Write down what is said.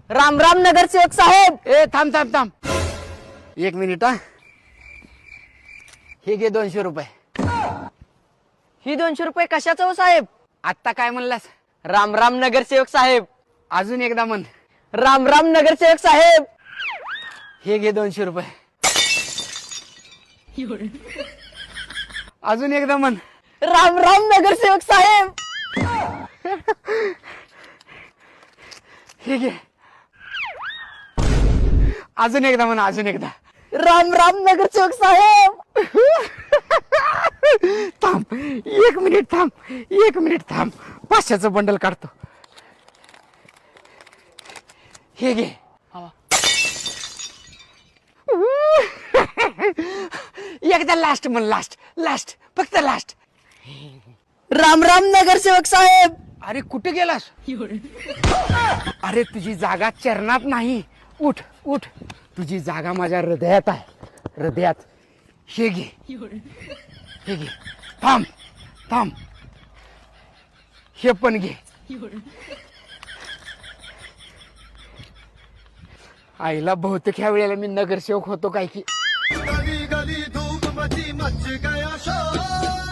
राम राम नगरसेवक साहेब. ए थांब थांब थांब 1 मिनिट हा. हे घे 200 रुपये. ही 200 रुपये कशाचं हो साहेब? आत्ता काय म्हणलास? राम राम नगरसेवक साहेब. अजून एकदा म्हण. राम राम नगरसेवक साहेब. हे घे 200 रुपये. अजून एकदा म्हण. राम राम नगरसेवक साहेब. हे घे. अजून एकदा म्हण. अजून एकदा. राम राम नगरसेवक साहेब. थांब 1 मिनिट थांब. 1 मिनिट थांब. 500चं बंडल काढतो. हे घे. एकदा लास्ट म्हण. लास्ट लास्ट फक्त लास्ट. राम राम नगरसेवक साहेब. अरे कुठे गेलास? अरे तुझी जागा चरणात नाही. उठ उठ. तुझी जागा माझ्या हृदयात आहे. हृदयात. हे घे. हे घे. थांब थांब. हे पण घे. आईला बहुतेक ह्या वेळेला मी नगरसेवक होतो काय की. गली गली धूप मची मच गया शोर.